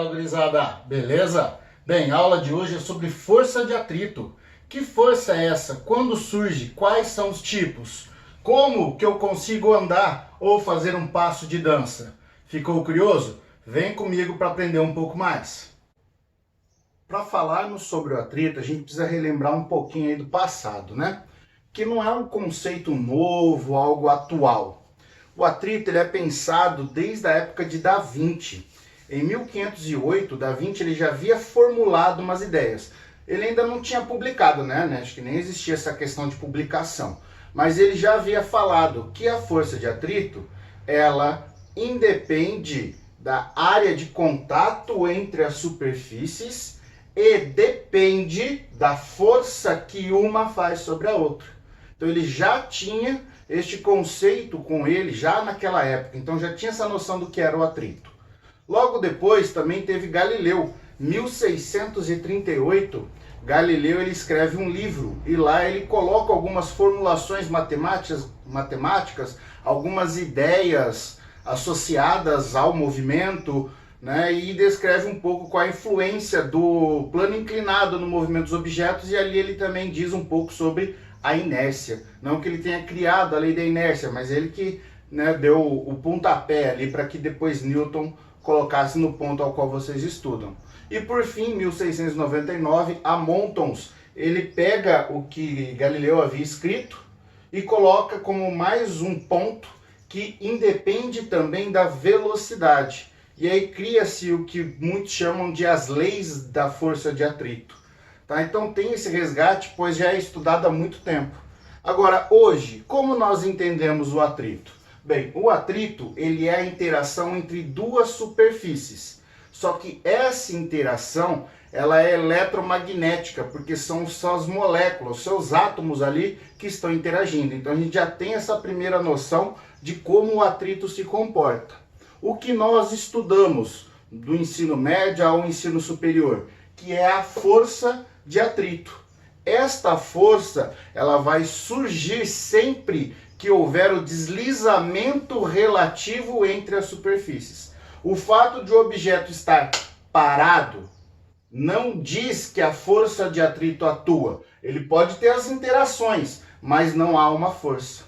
Fala, gurizada, beleza? Bem, a aula de hoje é sobre força de atrito. Que força é essa? Quando surge? Quais são os tipos? Como que eu consigo andar ou fazer um passo de dança? Ficou curioso? Vem comigo para aprender um pouco mais. Para falarmos sobre o atrito, a gente precisa relembrar um pouquinho aí do passado, né? Que não é um conceito novo, algo atual. O atrito ele é pensado desde a época de Da Vinci. Em 1508, Da Vinci ele já havia formulado umas ideias. Ele ainda não tinha publicado, né? Acho que nem existia essa questão de publicação. Mas ele já havia falado que a força de atrito, ela independe da área de contato entre as superfícies e depende da força que uma faz sobre a outra. Então ele já tinha este conceito com ele já naquela época, então já tinha essa noção do que era o atrito. Logo depois também teve Galileu, 1638, Galileu ele escreve um livro e lá ele coloca algumas formulações matemáticas, algumas ideias associadas ao movimento, né, e descreve um pouco qual a influência do plano inclinado no movimento dos objetos, e ali ele também diz um pouco sobre a inércia. Não que ele tenha criado a lei da inércia, mas ele que, né, deu o pontapé ali para que depois Newton colocasse no ponto ao qual vocês estudam. E por fim, em 1699, Amondsen, ele pega o que Galileu havia escrito e coloca como mais um ponto que independe também da velocidade. E aí cria-se o que muitos chamam de as leis da força de atrito. Tá? Então tem esse resgate, pois já é estudado há muito tempo. Agora, hoje, como nós entendemos o atrito? Bem, o atrito ele é a interação entre duas superfícies. Só que essa interação ela é eletromagnética, porque são só as moléculas, seus átomos ali que estão interagindo. Então a gente já tem essa primeira noção de como o atrito se comporta. O que nós estudamos do ensino médio ao ensino superior, que é a força de atrito. Esta força ela vai surgir sempre que houver o deslizamento relativo entre as superfícies. O fato de o objeto estar parado não diz que a força de atrito atua. Ele pode ter as interações, mas não há uma força.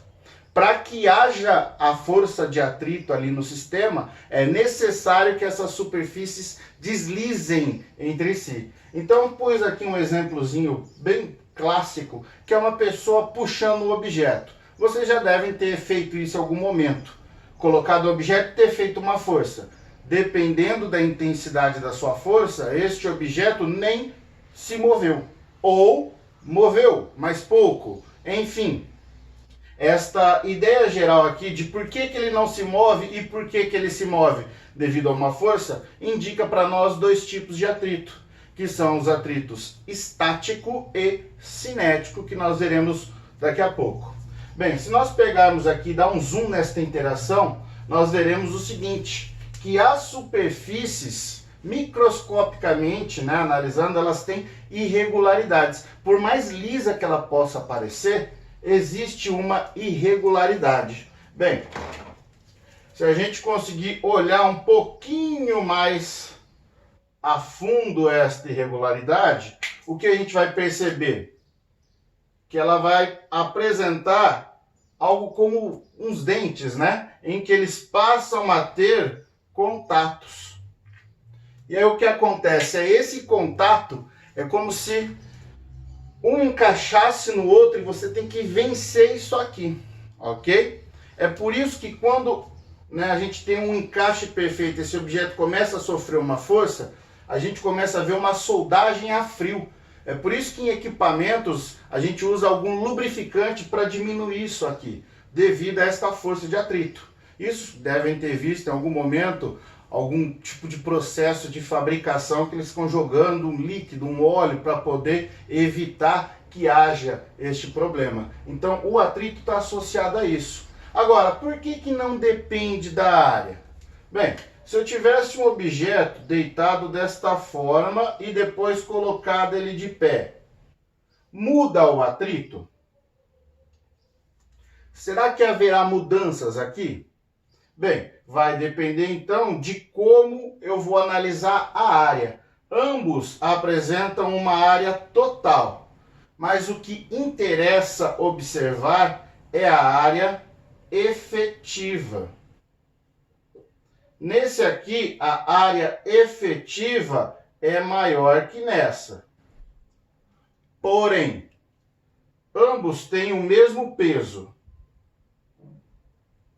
Para que haja a força de atrito ali no sistema, é necessário que essas superfícies deslizem entre si. Então, pus aqui um exemplozinho bem clássico, que é uma pessoa puxando o objeto. Vocês já devem ter feito isso em algum momento. Colocado o objeto e ter feito uma força. Dependendo da intensidade da sua força, este objeto nem se moveu. Ou moveu, mas pouco. Enfim, esta ideia geral aqui de por que ele não se move e por que ele se move devido a uma força, indica para nós dois tipos de atrito, que são os atritos estático e cinético, que nós veremos daqui a pouco. Bem, se nós pegarmos aqui e dar um zoom nesta interação, nós veremos o seguinte, que as superfícies, microscopicamente, né, analisando, elas têm irregularidades. Por mais lisa que ela possa parecer, existe uma irregularidade. Bem, se a gente conseguir olhar um pouquinho mais a fundo esta irregularidade, o que a gente vai perceber? Que ela vai apresentar algo como uns dentes, né? Em que eles passam a ter contatos. E aí o que acontece? Esse contato é como se um encaixasse no outro e você tem que vencer isso aqui, ok? É por isso que quando, né, a gente tem um encaixe perfeito, esse objeto começa a sofrer uma força, a gente começa a ver uma soldagem a frio. É por isso que em equipamentos a gente usa algum lubrificante para diminuir isso aqui, devido a esta força de atrito. Isso devem ter visto em algum momento algum tipo de processo de fabricação que eles estão jogando um líquido, um óleo para poder evitar que haja este problema. Então o atrito está associado a isso. Agora, por que não depende da área? Bem, se eu tivesse um objeto deitado desta forma e depois colocado ele de pé, muda o atrito? Será que haverá mudanças aqui? Bem, Vai depender então de como eu vou analisar a área. Ambos apresentam uma área total, mas o que interessa observar é a área efetiva. Nesse aqui, a área efetiva é maior que nessa. Porém, ambos têm o mesmo peso.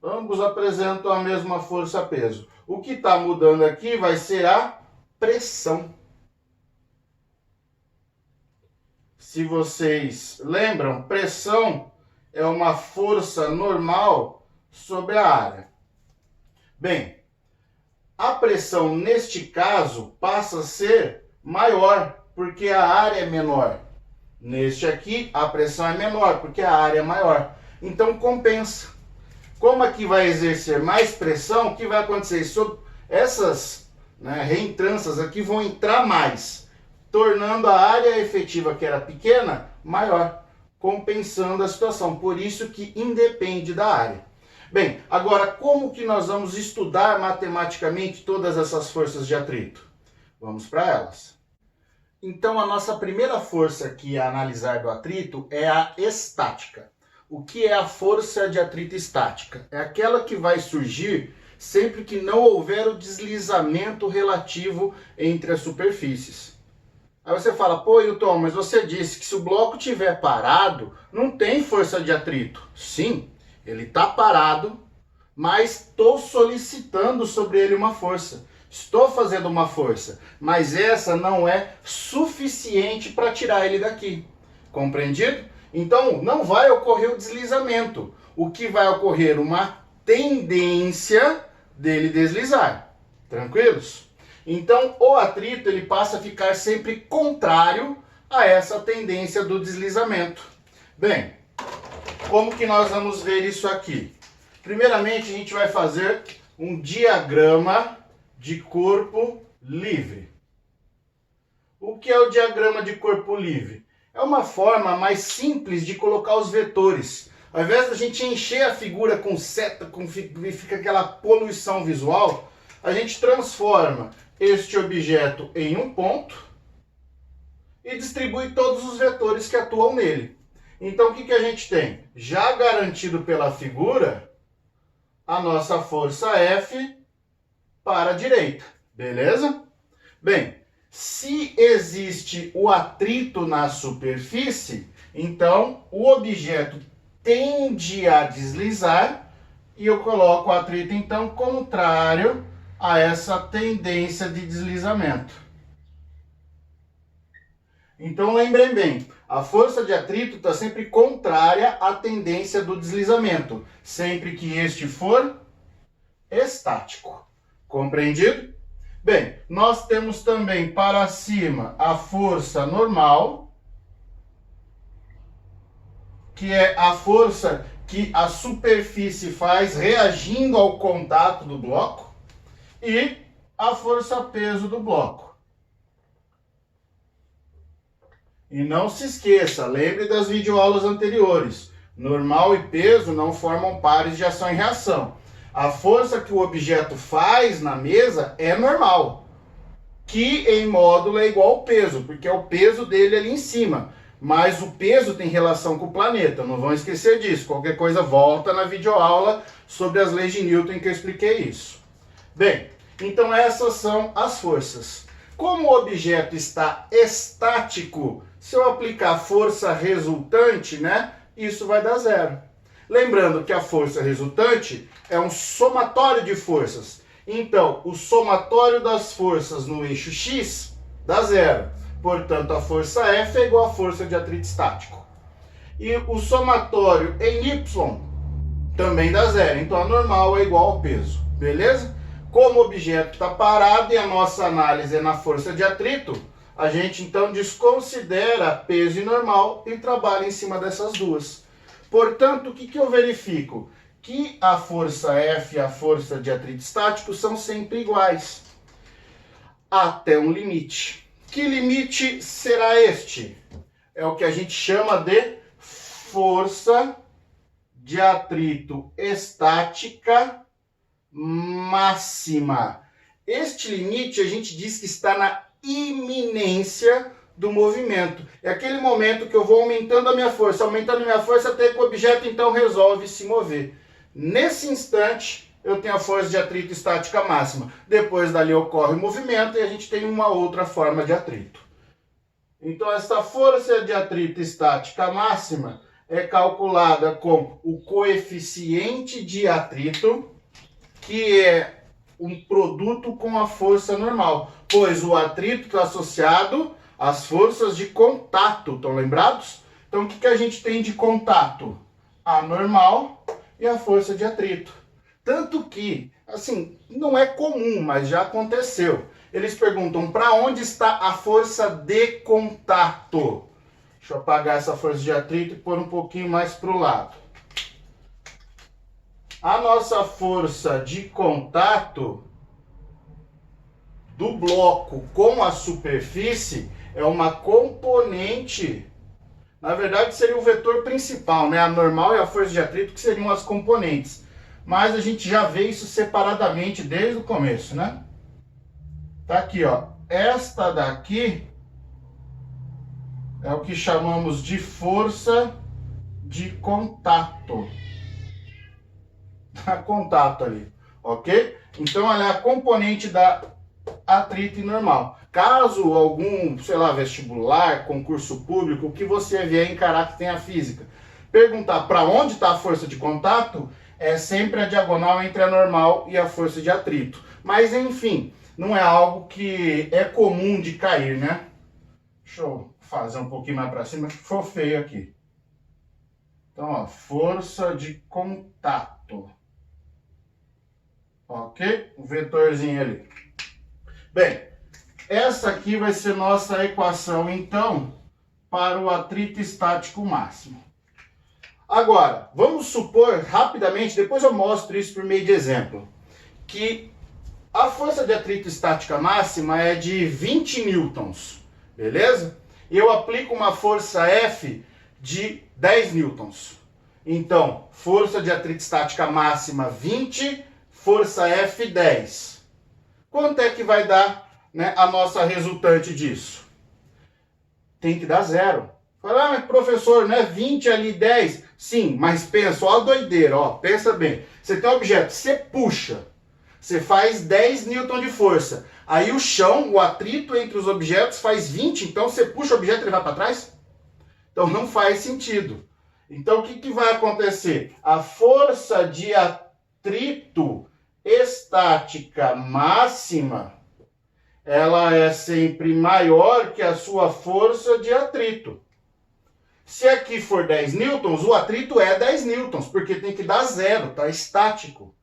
Ambos apresentam a mesma força-peso. O que está mudando aqui vai ser a pressão. Se vocês lembram, pressão é uma força normal sobre a área. Bem, a pressão neste caso passa a ser maior, porque a área é menor. Neste aqui, a pressão é menor, porque a área é maior. Então, compensa. Como aqui vai exercer mais pressão, o que vai acontecer? Essas reentrâncias aqui vão entrar mais, tornando a área efetiva, que era pequena, maior, compensando a situação. Por isso que independe da área. Bem, agora como que nós vamos estudar matematicamente todas essas forças de atrito? Vamos para elas. Então, a nossa primeira força aqui a analisar do atrito é a estática. O que é a força de atrito estática? É aquela que vai surgir sempre que não houver o deslizamento relativo entre as superfícies. Aí você fala, pô, Hilton, mas você disse que se o bloco estiver parado, não tem força de atrito. Sim, ele está parado, mas estou solicitando sobre ele uma força. Estou fazendo uma força, mas essa não é suficiente para tirar ele daqui. Compreendido? Então, não vai ocorrer o deslizamento. O que vai ocorrer? Uma tendência dele deslizar. Tranquilos? Então, o atrito ele passa a ficar sempre contrário a essa tendência do deslizamento. Bem, como que nós vamos ver isso aqui? Primeiramente, a gente vai fazer um diagrama de corpo livre. O que é o diagrama de corpo livre? É uma forma mais simples de colocar os vetores. Ao invés da gente encher a figura com seta, fica aquela poluição visual, a gente transforma este objeto em um ponto e distribui todos os vetores que atuam nele. Então o que a gente tem? Já garantido pela figura, a nossa força F para a direita. Beleza? Bem, se existe o atrito na superfície, então o objeto tende a deslizar e eu coloco o atrito então contrário a essa tendência de deslizamento. Então lembrem bem, a força de atrito está sempre contrária à tendência do deslizamento, sempre que este for estático. Compreendido? Bem, nós temos também para cima a força normal, que é a força que a superfície faz reagindo ao contato do bloco, e a força-peso do bloco. E não se esqueça, lembre das videoaulas anteriores, normal e peso não formam pares de ação e reação. A força que o objeto faz na mesa é normal, que em módulo é igual ao peso, porque é o peso dele ali em cima. Mas o peso tem relação com o planeta, não vão esquecer disso. Qualquer coisa volta na videoaula sobre as leis de Newton que eu expliquei isso. Bem, então essas são as forças. Como o objeto está estático, se eu aplicar força resultante, isso vai dar zero. Lembrando que a força resultante é um somatório de forças. Então, o somatório das forças no eixo X dá zero. Portanto, a força F é igual à força de atrito estático. E o somatório em Y também dá zero. Então, a normal é igual ao peso. Beleza? Como o objeto está parado e a nossa análise é na força de atrito, a gente então desconsidera peso e normal e trabalha em cima dessas duas. Portanto, o que eu verifico? Que a força F e a força de atrito estático são sempre iguais, até um limite. Que limite será este? É o que a gente chama de força de atrito estática máxima. Este limite a gente diz que está na iminência do movimento. É aquele momento que eu vou aumentando a minha força, até que o objeto então resolve se mover. Nesse instante, eu tenho a força de atrito estática máxima. Depois dali ocorre o movimento e a gente tem uma outra forma de atrito. Então, essa força de atrito estática máxima é calculada com o coeficiente de atrito, que é um produto com a força normal, pois o atrito está associado às forças de contato, estão lembrados? Então, o que a gente tem de contato? A normal e a força de atrito. Tanto que, assim, não é comum, mas já aconteceu. Eles perguntam, para onde está a força de contato? Deixa eu apagar essa força de atrito e pôr um pouquinho mais para o lado. A nossa força de contato do bloco com a superfície é uma componente, na verdade seria o vetor principal, né? A normal e a força de atrito que seriam as componentes. Mas a gente já vê isso separadamente desde o começo, né? Tá aqui, ó. Esta daqui é o que chamamos de força de contato. Contato ali, ok? Então ela é a componente da atrito normal. Caso algum, sei lá, vestibular, concurso público, que você vier encarar que tem a física, perguntar para onde está a força de contato, é sempre a diagonal entre a normal e a força de atrito. Mas enfim, não é algo que é comum de cair, né? Deixa eu fazer um pouquinho mais para cima, que ficou feio aqui. Então, ó, força de contato. Ok? O vetorzinho ali. Bem, essa aqui vai ser nossa equação, então, para o atrito estático máximo. Agora, vamos supor rapidamente, depois eu mostro isso por meio de exemplo, que a força de atrito estática máxima é de 20 newtons, beleza? E eu aplico uma força F de 10 newtons. Então, força de atrito estática máxima 20, força F 10. Quanto é que vai dar, né, a nossa resultante disso? Tem que dar zero. Fala, mas professor, não é 20 ali, 10? Sim, mas pensa, ó a doideira, ó, pensa bem. Você tem um objeto, você puxa, você faz 10 newton de força. Aí o chão, o atrito entre os objetos faz 20, então você puxa o objeto e ele vai para trás? Então não faz sentido. Então o que vai acontecer? A força de atrito estática máxima, ela é sempre maior que a sua força de atrito. Se aqui for 10 newtons, o atrito é 10 newtons, porque tem que dar zero, tá estático.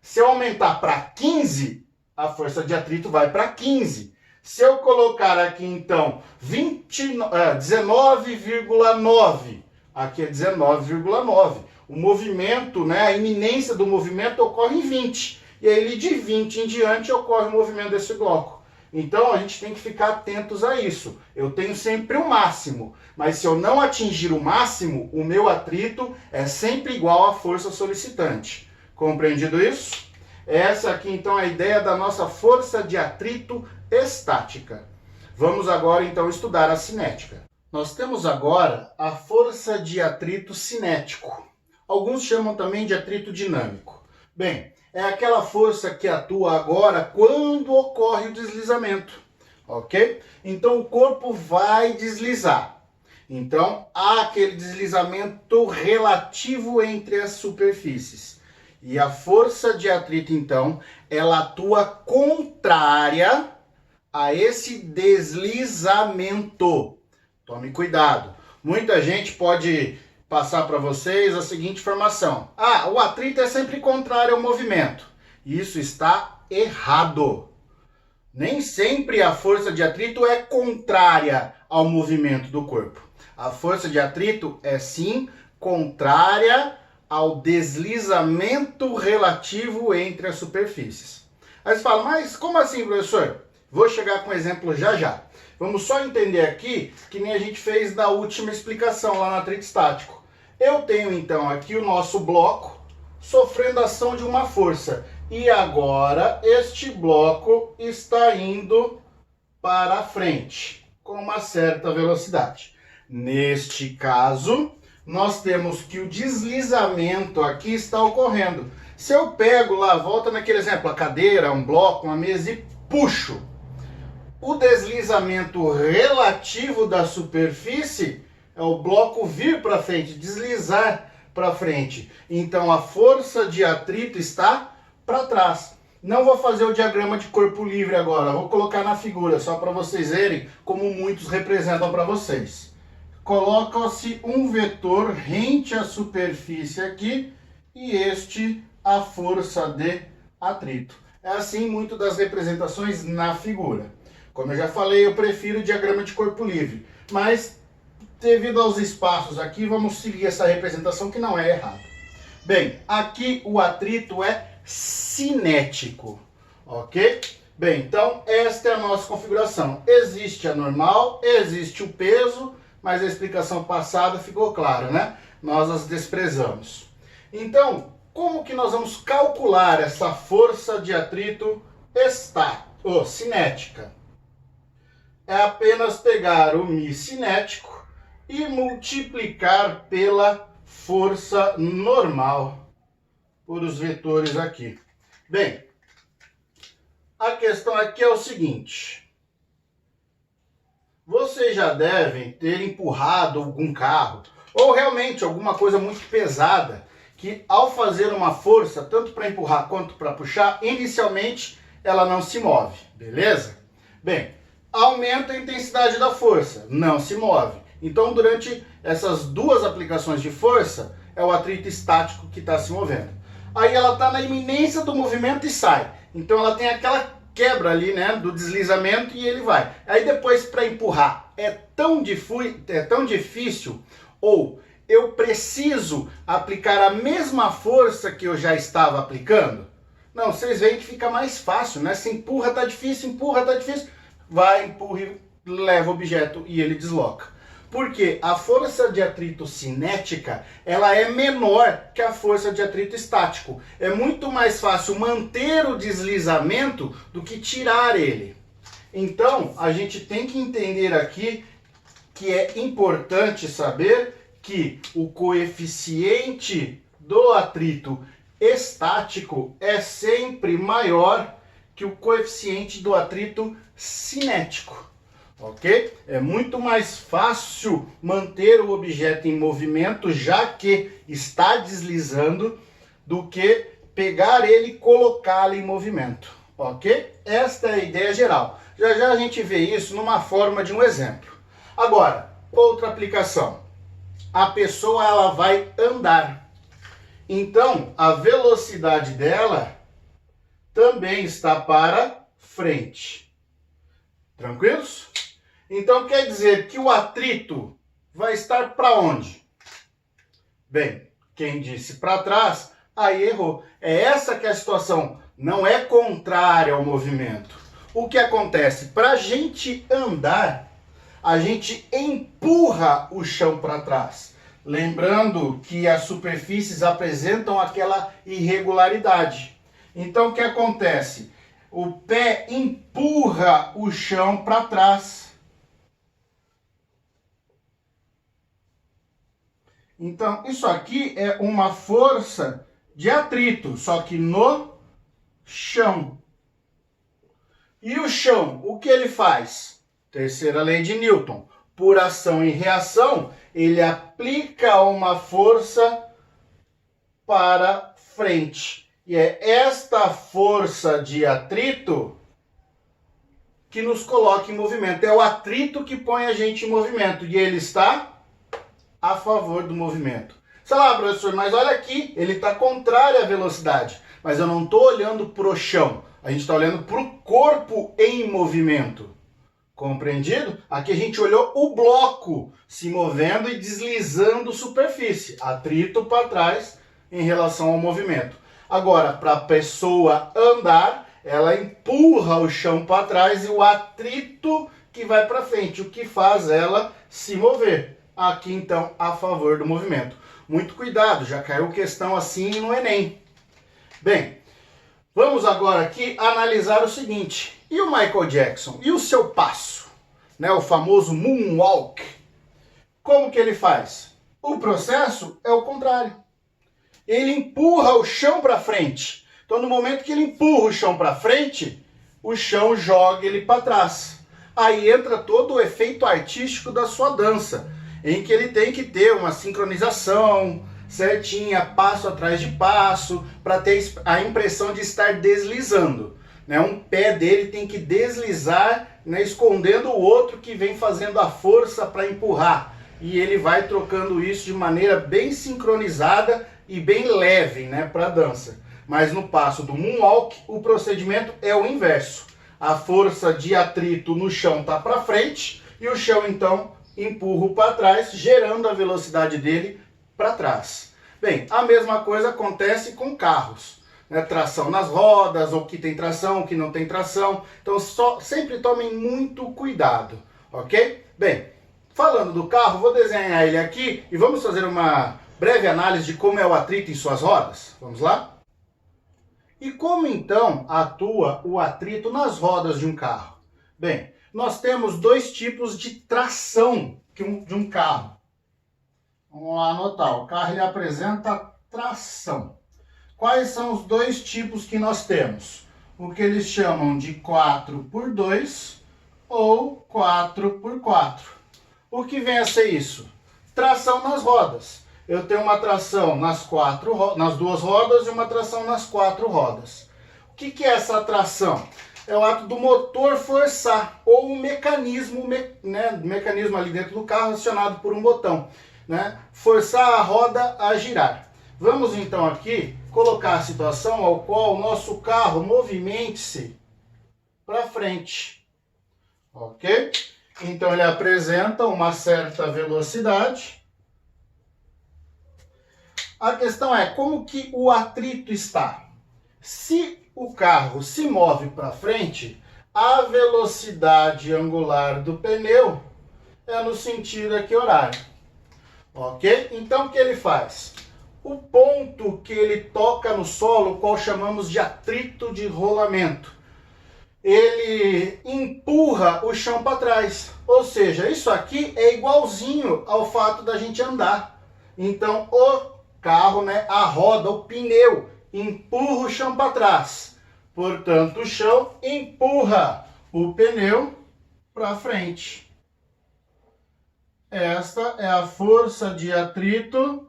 Se eu aumentar para 15, a força de atrito vai para 15. Se eu colocar aqui, então, 19,9, aqui é 19,9. O movimento, né, a iminência do movimento ocorre em 20. E aí, de 20 em diante, ocorre o movimento desse bloco. Então, a gente tem que ficar atentos a isso. Eu tenho sempre o máximo, mas se eu não atingir o máximo, o meu atrito é sempre igual à força solicitante. Compreendido isso? Essa aqui, então, é a ideia da nossa força de atrito estática. Vamos agora, então, estudar a cinética. Nós temos agora a força de atrito cinético. Alguns chamam também de atrito dinâmico. Bem, é aquela força que atua agora quando ocorre o deslizamento, ok? Então o corpo vai deslizar. Então há aquele deslizamento relativo entre as superfícies. E a força de atrito, então, ela atua contrária a esse deslizamento. Tome cuidado. Muita gente pode passar para vocês a seguinte informação. Ah, o atrito é sempre contrário ao movimento. Isso está errado. Nem sempre a força de atrito é contrária ao movimento do corpo. A força de atrito é sim contrária ao deslizamento relativo entre as superfícies. Aí você fala, mas como assim, professor? Vou chegar com um exemplo já já. Vamos só entender aqui que nem a gente fez na última explicação lá no atrito estático. Eu tenho então aqui o nosso bloco sofrendo a ação de uma força. e agora este bloco está indo para frente com uma certa velocidade. Neste caso, nós temos que o deslizamento aqui está ocorrendo. Se eu pego lá, volta naquele exemplo, a cadeira, um bloco, uma mesa e puxo, o deslizamento relativo da superfície é o bloco vir para frente, deslizar para frente. Então a força de atrito está para trás. Não vou fazer o diagrama de corpo livre agora, vou colocar na figura, só para vocês verem como muitos representam para vocês. Coloca-se um vetor rente à superfície aqui e este a força de atrito. É assim muito das representações na figura. Como eu já falei, eu prefiro o diagrama de corpo livre, mas devido aos espaços aqui, vamos seguir essa representação que não é errada. Bem, aqui o atrito é cinético, ok? Bem, então esta é a nossa configuração. Existe a normal, existe o peso, mas a explicação passada ficou clara, né? Nós as desprezamos. Então, como que nós vamos calcular essa força de atrito cinética? É apenas pegar o μ cinético e multiplicar pela força normal por os vetores aqui. Bem, a questão aqui é o seguinte. Vocês já devem ter empurrado algum carro ou realmente alguma coisa muito pesada que ao fazer uma força, tanto para empurrar quanto para puxar, inicialmente ela não se move, beleza? Bem, aumenta a intensidade da força, não se move. Então, durante essas duas aplicações de força, é o atrito estático que está se movendo. Aí ela está na iminência do movimento e sai. Então ela tem aquela quebra ali, né, do deslizamento e ele vai. Aí depois para empurrar é tão difícil, ou eu preciso aplicar a mesma força que eu já estava aplicando? Não, vocês veem que fica mais fácil, né? Se empurra tá difícil, vai, empurra e leva o objeto e ele desloca. Porque a força de atrito cinética, ela é menor que a força de atrito estático. É muito mais fácil manter o deslizamento do que tirar ele. Então, a gente tem que entender aqui que é importante saber que o coeficiente do atrito estático é sempre maior que o coeficiente do atrito cinético. Ok? É muito mais fácil manter o objeto em movimento, já que está deslizando, do que pegar ele e colocá-lo em movimento. Ok? Esta é a ideia geral. Já já a gente vê isso numa forma de um exemplo. Agora, outra aplicação. A pessoa ela vai andar. Então, a velocidade dela também está para frente. Tranquilos? Então quer dizer que o atrito vai estar para onde? Bem, quem disse para trás, aí errou. É essa que é a situação, não é contrária ao movimento. O que acontece? Para a gente andar, a gente empurra o chão para trás. Lembrando que as superfícies apresentam aquela irregularidade. Então o que acontece? O pé empurra o chão para trás. Então, isso aqui é uma força de atrito, só que no chão. E o chão, o que ele faz? Terceira lei de Newton. Por ação e reação, ele aplica uma força para frente. E é esta força de atrito que nos coloca em movimento. É o atrito que põe a gente em movimento. E ele está a favor do movimento. Sei lá, professor, mas olha aqui, ele está contrário à velocidade. Mas eu não estou olhando para o chão. A gente está olhando para o corpo em movimento. Compreendido? Aqui a gente olhou o bloco se movendo e deslizando superfície. Atrito para trás em relação ao movimento. Agora, para a pessoa andar, ela empurra o chão para trás e o atrito que vai para frente, o que faz ela se mover. Aqui, então, a favor do movimento. Muito cuidado, já caiu questão assim no Enem. Bem, Vamos agora aqui analisar o seguinte. E o Michael Jackson? E o seu passo? Né, o famoso moonwalk. Como que ele faz? O processo é o contrário. Ele empurra o chão para frente. Então, no momento que ele empurra o chão para frente, o chão joga ele para trás. Aí entra todo o efeito artístico da sua dança, em que ele tem que ter uma sincronização certinha, passo atrás de passo, para ter a impressão de estar deslizando. Né? Um pé dele tem que deslizar, né, escondendo o outro que vem fazendo a força para empurrar. E ele vai trocando isso de maneira bem sincronizada e bem leve, né, para a dança. Mas no passo do moonwalk, o procedimento é o inverso. A força de atrito no chão está para frente e o chão então empurra para trás, gerando a velocidade dele para trás. Bem, a mesma coisa acontece com carros. Né? Tração nas rodas, ou que tem tração, ou que não tem tração. Então sempre tomem muito cuidado, ok? Bem, falando do carro, vou desenhar ele aqui e vamos fazer uma breve análise de como é o atrito em suas rodas. Vamos lá? E como então atua o atrito nas rodas de um carro? Bem, nós temos dois tipos de tração de um carro. Vamos lá anotar, o carro ele apresenta tração. Quais são os dois tipos que nós temos? O que eles chamam de 4x2 ou 4x4. O que vem a ser isso? Tração nas rodas. Eu tenho uma tração nas duas rodas e uma tração nas 4 rodas. O que é essa tração? É o ato do motor forçar, ou o mecanismo, né, mecanismo ali dentro do carro acionado por um botão, né, forçar a roda a girar. Vamos então aqui colocar a situação ao qual o nosso carro movimente-se para frente. Ok? Então ele apresenta uma certa velocidade. A questão é como que o atrito está. Se o carro se move para frente, a velocidade angular do pneu é no sentido aqui horário. Ok? Então o que ele faz? O ponto que ele toca no solo, qual chamamos de atrito de rolamento, ele empurra o chão para trás. Ou seja, isso aqui é igualzinho ao fato da gente andar. Então o carro, né, a roda, o pneu, empurra o chão para trás. Portanto, o chão empurra o pneu para frente. Esta é a força de atrito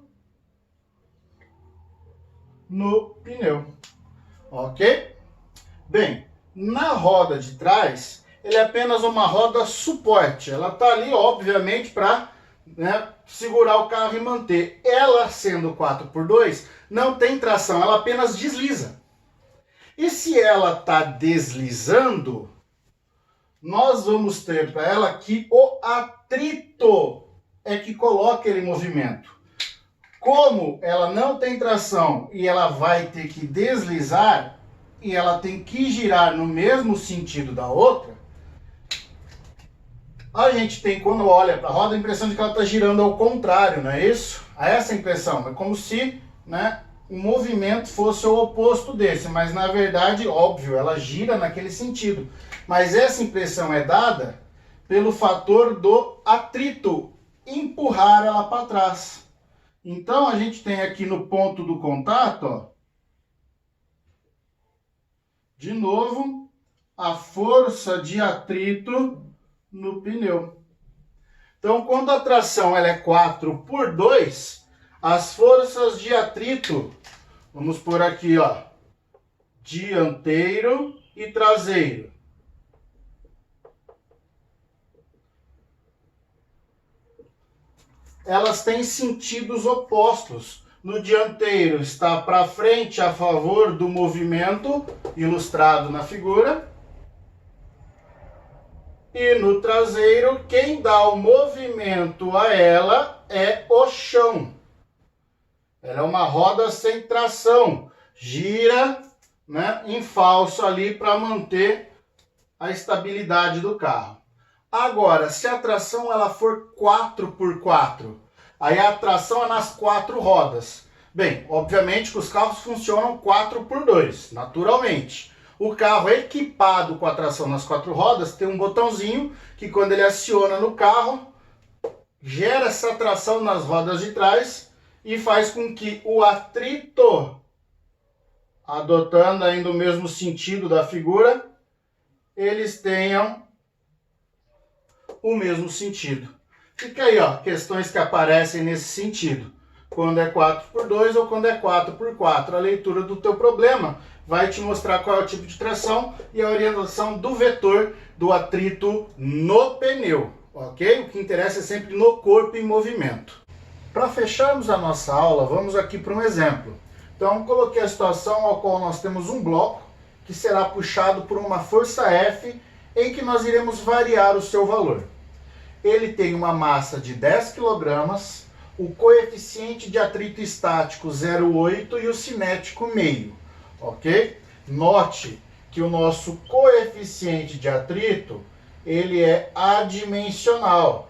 no pneu. Ok? Bem, na roda de trás, ele é apenas uma roda suporte. Ela está ali, obviamente, para, né, segurar o carro e manter. Ela, sendo 4x2, não tem tração, ela apenas desliza. E se ela está deslizando, nós vamos ter para ela que o atrito é que coloca ele em movimento. Como ela não tem tração e ela vai ter que deslizar, e ela tem que girar no mesmo sentido da outra, a gente tem, quando olha para a roda, a impressão de que ela está girando ao contrário, não é isso? Essa impressão, é como se, né, o movimento fosse o oposto desse, mas na verdade, óbvio, ela gira naquele sentido. Mas essa impressão é dada pelo fator do atrito, empurrar ela para trás. Então a gente tem aqui no ponto do contato, ó, de novo, a força de atrito no pneu. Então, quando a tração ela é 4x2, as forças de atrito, vamos por aqui, ó, dianteiro e traseiro. Elas têm sentidos opostos. No dianteiro está para frente a favor do movimento, ilustrado na figura. E no traseiro, quem dá o movimento a ela é o chão. Ela é uma roda sem tração. Gira, né, em falso ali para manter a estabilidade do carro. Agora, se a tração ela for 4x4, aí a tração é nas 4 rodas. Bem, obviamente que os carros funcionam 4x2, naturalmente. O carro é equipado com a tração nas 4 rodas, tem um botãozinho que quando ele aciona no carro, gera essa tração nas rodas de trás e faz com que o atrito, adotando ainda o mesmo sentido da figura, eles tenham o mesmo sentido. Fica aí, ó, questões que aparecem nesse sentido. Quando é 4x2 ou quando é 4x4. A leitura do teu problema vai te mostrar qual é o tipo de tração e a orientação do vetor do atrito no pneu, ok? O que interessa é sempre no corpo em movimento. Para fecharmos a nossa aula, vamos aqui para um exemplo. Então, coloquei a situação ao qual nós temos um bloco que será puxado por uma força F em que nós iremos variar o seu valor. Ele tem uma massa de 10 kg, o coeficiente de atrito estático 0,8 e o cinético meio, ok? Note que o nosso coeficiente de atrito, ele é adimensional.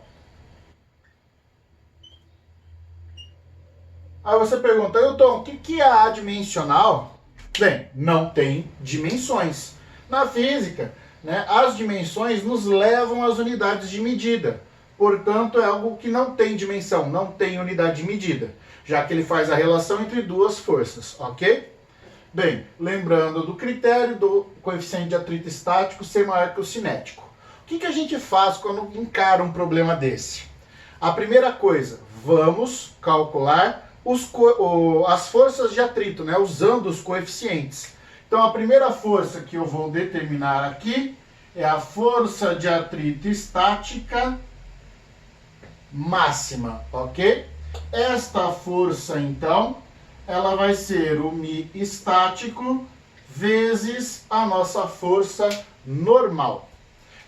Aí você pergunta, Hilton, o que é adimensional? Bem, não tem dimensões. Na física, né, as dimensões nos levam às unidades de medida. Portanto, é algo que não tem dimensão, não tem unidade de medida, já que ele faz a relação entre duas forças, ok? Bem, lembrando do critério do coeficiente de atrito estático ser maior que o cinético. O que a gente faz quando encara um problema desse? A primeira coisa, vamos calcular as forças de atrito, né, usando os coeficientes. Então, a primeira força que eu vou determinar aqui é a força de atrito estática máxima, ok? Esta força, então, ela vai ser o Mi estático vezes a nossa força normal.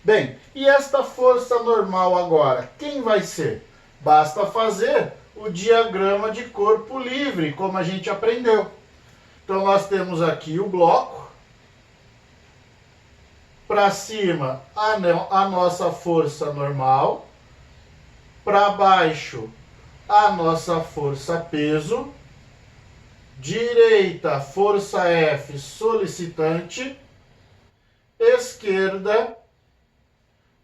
Bem, e esta força normal agora, quem vai ser? Basta fazer o diagrama de corpo livre, como a gente aprendeu. Então, nós temos aqui o bloco. Para cima, a nossa força normal. Para baixo, a nossa força peso. Direita, força F solicitante. Esquerda,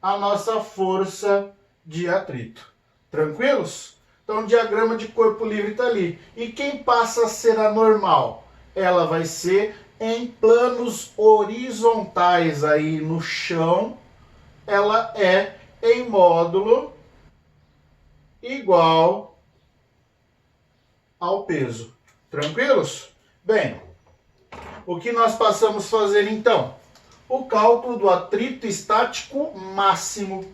a nossa força de atrito. Tranquilos? Então, o diagrama de corpo livre está ali. E quem passa a ser a normal? Ela vai ser em planos horizontais aí no chão. Ela é em módulo igual ao peso. Tranquilos? Bem, o que nós passamos a fazer então? O cálculo do atrito estático máximo.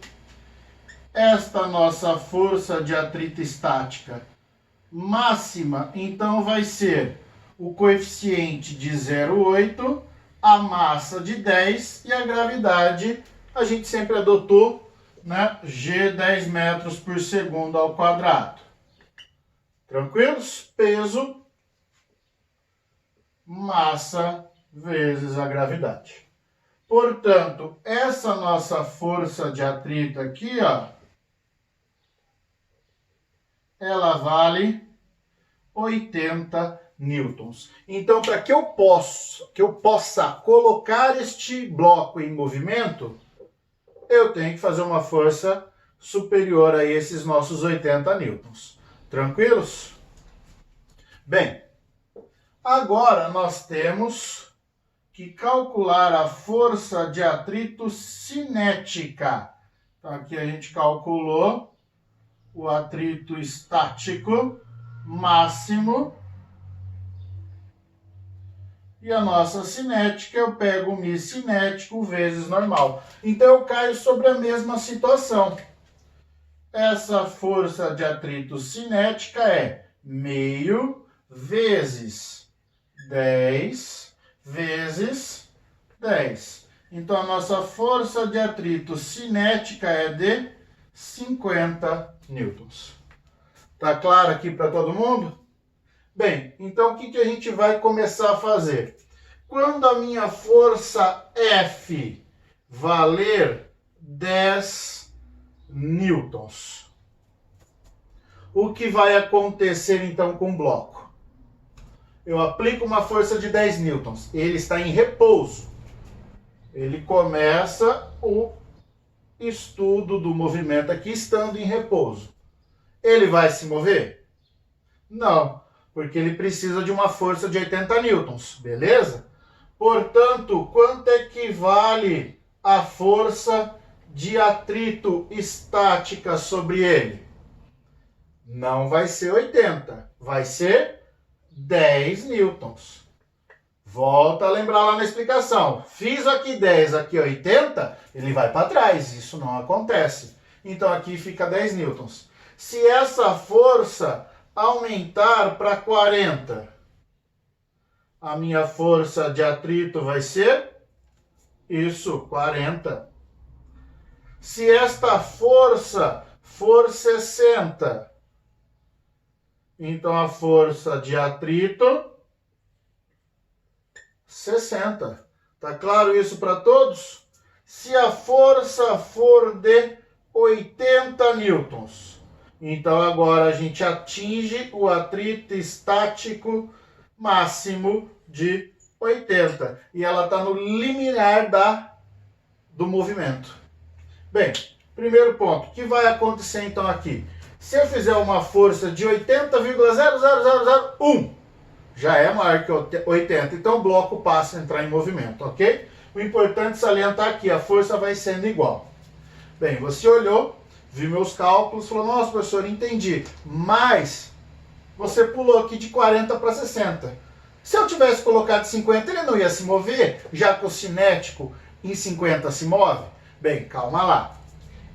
Esta nossa força de atrito estática máxima, então vai ser o coeficiente de 0,8, a massa de 10 e a gravidade, a gente sempre adotou, né, G 10 metros por segundo ao quadrado. Tranquilos? Peso, massa vezes a gravidade. Portanto, essa nossa força de atrito aqui, ó, ela vale 80 newtons. Então, para que eu possa colocar este bloco em movimento, eu tenho que fazer uma força superior a esses nossos 80 newtons. Tranquilos? Bem, agora nós temos que calcular a força de atrito cinética. Então, aqui a gente calculou o atrito estático máximo. E a nossa cinética, eu pego o Mi cinético vezes normal. Então, eu caio sobre a mesma situação. Essa força de atrito cinética é meio vezes 10 vezes 10. Então, a nossa força de atrito cinética é de 50 newtons. Tá claro aqui para todo mundo? Bem, então o que a gente vai começar a fazer? Quando a minha força F valer 10 newtons, o que vai acontecer então com o bloco? eu aplico uma força de 10 newtons. Ele está em repouso. Ele começa o estudo do movimento aqui estando em repouso. Ele vai se mover? Não, porque ele precisa de uma força de 80 newtons, beleza? Portanto, quanto equivale a força de atrito estática sobre ele? Não vai ser 80, vai ser 10 newtons. Volta a lembrar lá na explicação. Fiz aqui 10, aqui 80, ele vai para trás. Isso não acontece. Então aqui fica 10 newtons. Se essa força aumentar para 40, a minha força de atrito vai ser isso, 40. Se esta força for 60, então a força de atrito 60. Tá claro isso para todos? Se a força for de 80 newtons, então agora a gente atinge o atrito estático máximo de 80. E ela está no limiar do movimento. Bem, primeiro ponto. O que vai acontecer então aqui? Se eu fizer uma força de 80,00001, já é maior que 80, então o bloco passa a entrar em movimento, ok? O importante é salientar aqui, a força vai sendo igual. Bem, você olhou, viu meus cálculos, falou, nossa, professor, entendi. Mas você pulou aqui de 40 para 60. Se eu tivesse colocado 50, ele não ia se mover, já que o cinético em 50 se move? Bem, calma lá.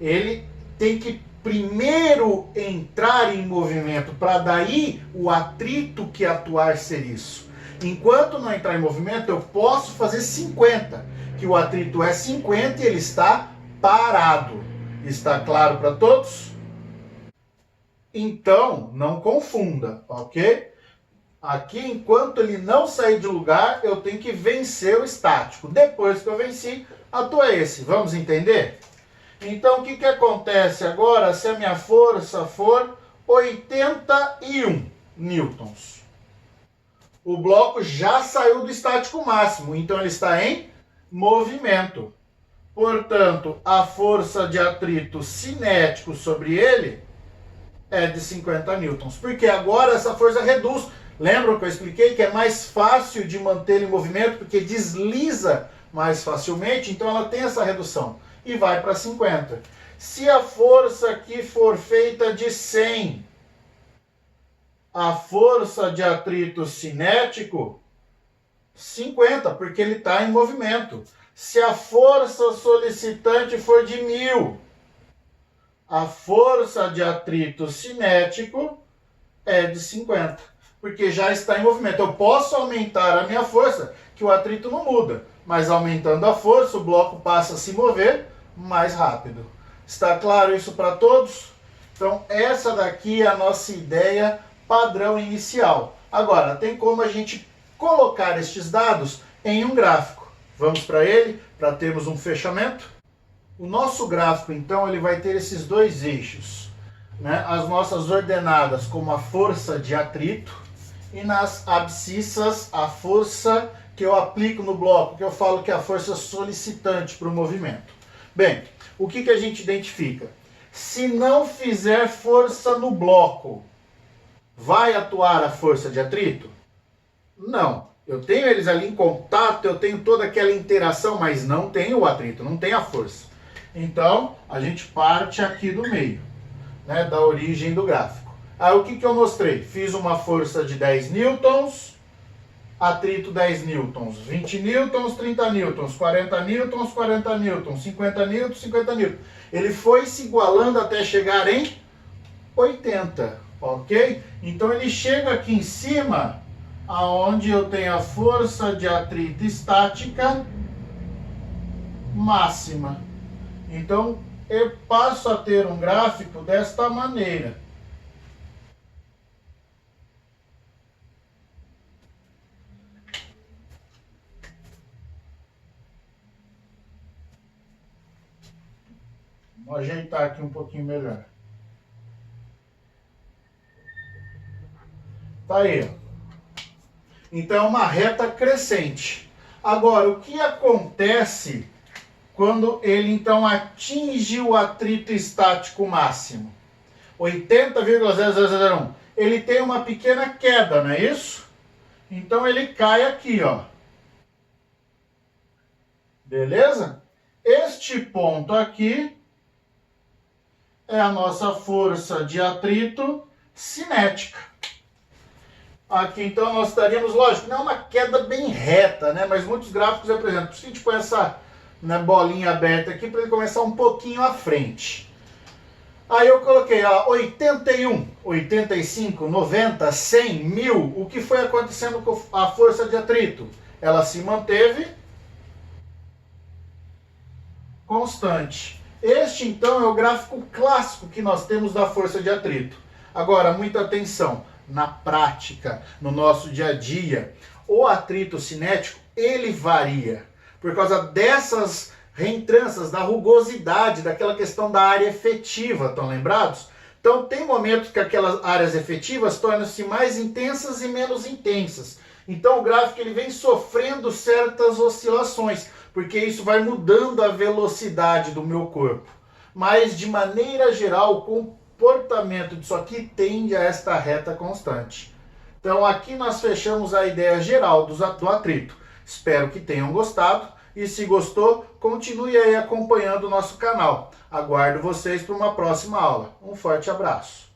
Ele tem que primeiro entrar em movimento, para daí o atrito que atuar ser isso. Enquanto não entrar em movimento, eu posso fazer 50, que o atrito é 50 e ele está parado. Está claro para todos? Então, não confunda, ok? Aqui, enquanto ele não sair de lugar, eu tenho que vencer o estático. Depois que eu venci, atua esse. Vamos entender? Então, o que acontece agora se a minha força for 81 newtons? O bloco já saiu do estático máximo, então ele está em movimento. Portanto, a força de atrito cinético sobre ele é de 50 newtons. Porque agora essa força reduz. Lembram que eu expliquei que é mais fácil de manter em movimento porque desliza mais facilmente? Então ela tem essa redução e vai para 50. Se a força aqui for feita de 100, a força de atrito cinético, 50, porque ele está em movimento. Se a força solicitante for de 1000, a força de atrito cinético é de 50, porque já está em movimento. Eu posso aumentar a minha força, que o atrito não muda, mas aumentando a força, o bloco passa a se mover mais rápido. Está claro isso para todos? Então, essa daqui é a nossa ideia padrão inicial. Agora, tem como a gente colocar estes dados em um gráfico. Vamos para ele, para termos um fechamento. O nosso gráfico, então, ele vai ter esses dois eixos, né? As nossas ordenadas como a força de atrito e nas abscissas a força que eu aplico no bloco, que eu falo que é a força solicitante para o movimento. Bem, o que a gente identifica? Se não fizer força no bloco, vai atuar a força de atrito? Não. Eu tenho eles ali em contato, eu tenho toda aquela interação, mas não tem o atrito, não tem a força. Então, a gente parte aqui do meio, né, da origem do gráfico. Aí o que eu mostrei? Fiz uma força de 10 newtons, atrito 10 newtons, 20 newtons, 30 newtons, 40 newtons, 40 newtons, 50 newtons, 50 newtons. Ele foi se igualando até chegar em 80, ok? Então ele chega aqui em cima, aonde eu tenho a força de atrito estática máxima. Então eu passo a ter um gráfico desta maneira. Vou ajeitar aqui um pouquinho melhor. Tá aí, ó. Então é uma reta crescente. Agora, o que acontece quando ele então atinge o atrito estático máximo? 80,0001. Ele tem uma pequena queda, não é isso? Então ele cai aqui, ó. Beleza? Este ponto aqui é a nossa força de atrito cinética. Aqui então nós estaríamos, lógico, não é uma queda bem reta, né? Mas muitos gráficos apresentam. Se a gente põe essa bolinha aberta aqui para ele começar um pouquinho à frente. Aí eu coloquei, ó, 81, 85, 90, 100, 1000. O que foi acontecendo com a força de atrito? Ela se manteve constante. Este, então, é o gráfico clássico que nós temos da força de atrito. Agora, muita atenção. Na prática, no nosso dia a dia, o atrito cinético, ele varia. Por causa dessas reentrâncias, da rugosidade, daquela questão da área efetiva, estão lembrados? Então, tem momentos que aquelas áreas efetivas tornam-se mais intensas e menos intensas. Então, o gráfico ele vem sofrendo certas oscilações, porque isso vai mudando a velocidade do meu corpo. Mas, de maneira geral, o comportamento disso aqui tende a esta reta constante. Então, aqui nós fechamos a ideia geral do atrito. Espero que tenham gostado. E se gostou, continue aí acompanhando o nosso canal. Aguardo vocês para uma próxima aula. Um forte abraço.